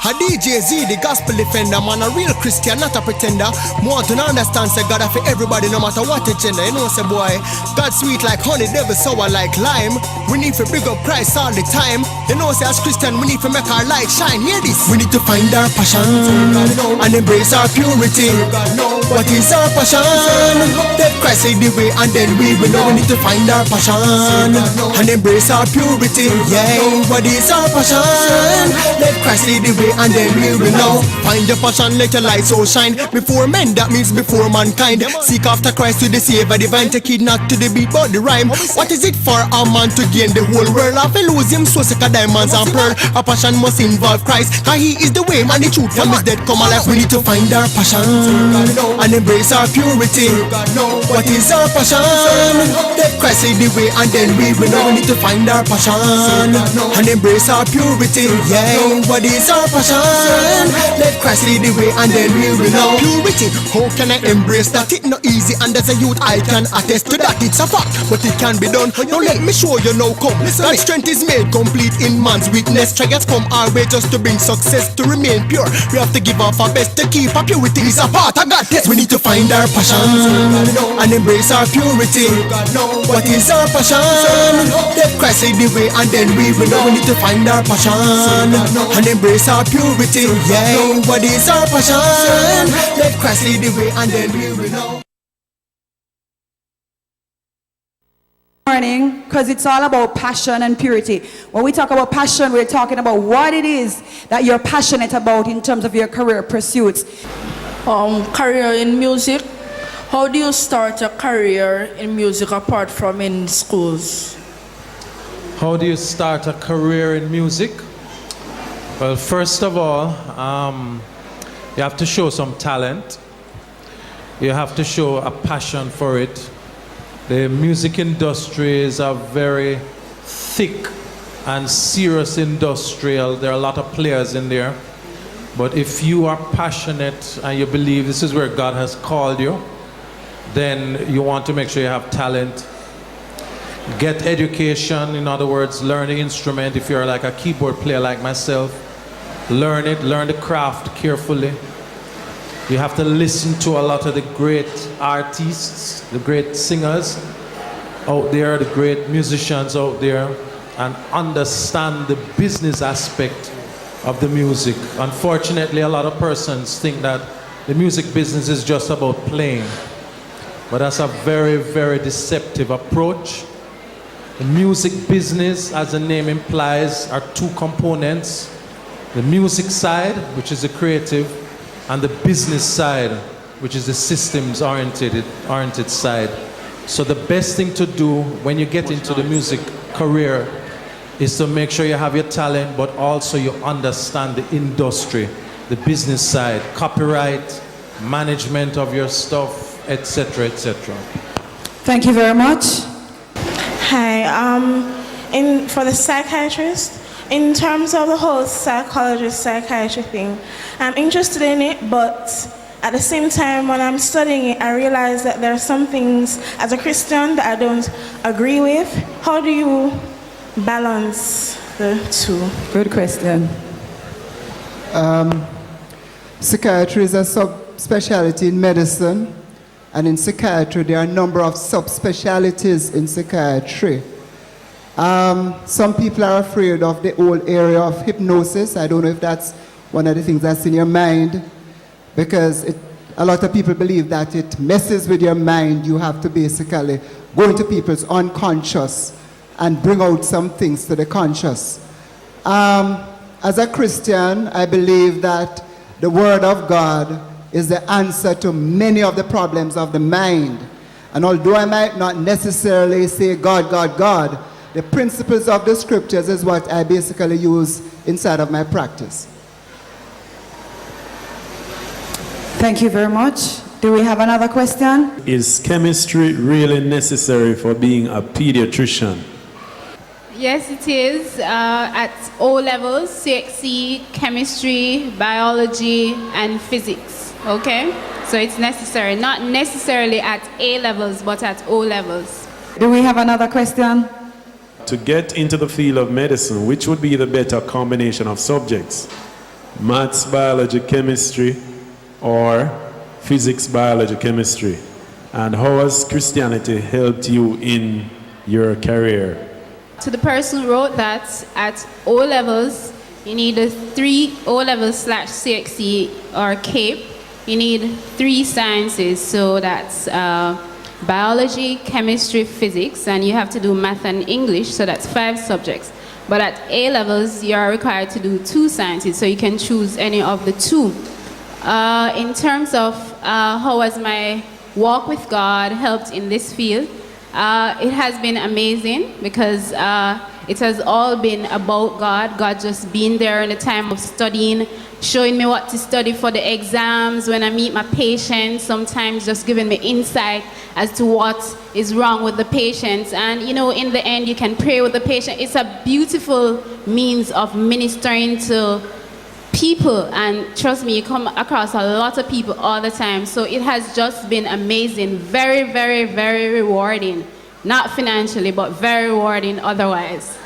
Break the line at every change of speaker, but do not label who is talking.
A DJ Z, the gospel defender, man, a real Christian, not a pretender. More to understand, say God for everybody, no matter what the gender. You know, say boy, God sweet like honey, devil sour like lime. We need to big up Christ all the time. You know, say as Christian, we need to make our light shine. Hear this. We need to find our passion and embrace our purity. What is our passion? Let Christ lead the way, and then we will know. We need to find our passion and embrace our purity. Yeah, what is our passion? Let Christ lead the way, and then we will know. Find your passion, let your light so shine. Before men, that means before mankind. Seek after Christ with the Savior divine. Take it not to the beat but the rhyme. What is it for a man to gain the whole world? Have to lose him so sick of diamonds and pearl. A passion must involve Christ, cause he is the way, man, the truth from his dead come alive. We need to find our passion and embrace our purity. What is our passion? Let Christ lead the way, and then we will know. We need to find our passion and embrace our purity. Yeah, what is our passion? Let Christ lead the way, and then we will know. Purity, how can I embrace that? It not easy, and as a youth I can attest to that. It's a fact, but it can be done. Don't let me show you now come. That strength is made complete in man's weakness. Trials come our way just to bring success. To remain pure, we have to give up our best. To keep our purity is a part of God test. We need to find our passion and embrace our purity. What is our passion? Let Christ lead the way, and then we will know. We need to find our passion and embrace our purity. Yeah, what is our passion? Let Christ lead the way, and then we will know.
Morning, because it's all about passion and purity. When we talk about passion, we're talking about what it is that you're passionate about in terms of your career pursuits.
Career in music. How do you start a career in music apart from in schools?
How do you start a career in music? Well, first of all, you have to show some talent. You have to show a passion for it. The music industry is a very thick and serious industry. There are a lot of players in there. But if you are passionate and you believe this is where God has called you, then you want to make sure you have talent. Get education, in other words, learn the instrument. If you're like a keyboard player like myself, learn it, learn the craft carefully. You have to listen to a lot of the great artists, the great singers out there, the great musicians out there, and understand the business aspect of the music. Unfortunately, a lot of persons think that the music business is just about playing, but that's a very, very deceptive approach. The music business, as the name implies, are two components. The music side, which is the creative, and the business side, which is the systems-oriented side. So the best thing to do when you get into the music career is to make sure you have your talent, but also you understand the industry, the business side, copyright, management of your stuff, etc., etc.
Thank you very much.
Hi, for the psychiatrist, in terms of the whole psychiatry thing, I'm interested in it, but at the same time, when I'm studying it, I realize that there are some things as a Christian that I don't agree with. How do you balance the two?
Good question.
Psychiatry is a subspecialty in medicine, and in psychiatry there are a number of subspecialties in psychiatry. Some people are afraid of the whole area of hypnosis. I don't know if that's one of the things that's in your mind, because a lot of people believe that it messes with your mind. You have to basically go into people's unconscious and bring out some things to the conscious. As a Christian, I believe that the Word of God is the answer to many of the problems of the mind. And although I might not necessarily say God, God, God, the principles of the scriptures is what I basically use inside of my practice.
Thank you very much. Do we have another question?
Is chemistry really necessary for being a pediatrician?
Yes, it is. At O levels, CXC, chemistry, biology, and physics. Okay? So it's necessary. Not necessarily at A levels, but at O levels.
Do we have another question?
To get into the field of medicine, which would be the better combination of subjects? maths, biology, chemistry, or physics, biology, chemistry? And how has Christianity helped you in your career?
To the person who wrote that, at O levels, you need a 3 O levels / CXC or CAPE. You need 3 sciences, so that's biology, chemistry, physics, and you have to do math and English, so that's 5 subjects. But at A levels, you are required to do 2 sciences, so you can choose any of the 2. In terms of how has my walk with God helped in this field, it has been amazing because it has all been about God. God just being there in the time of studying, showing me what to study for the exams, when I meet my patients, sometimes just giving me insight as to what is wrong with the patients. And you know, in the end, you can pray with the patient. It's a beautiful means of ministering to people, and trust me, you come across a lot of people all the time. So it has just been amazing, very, very, very rewarding. Not financially, but very rewarding otherwise.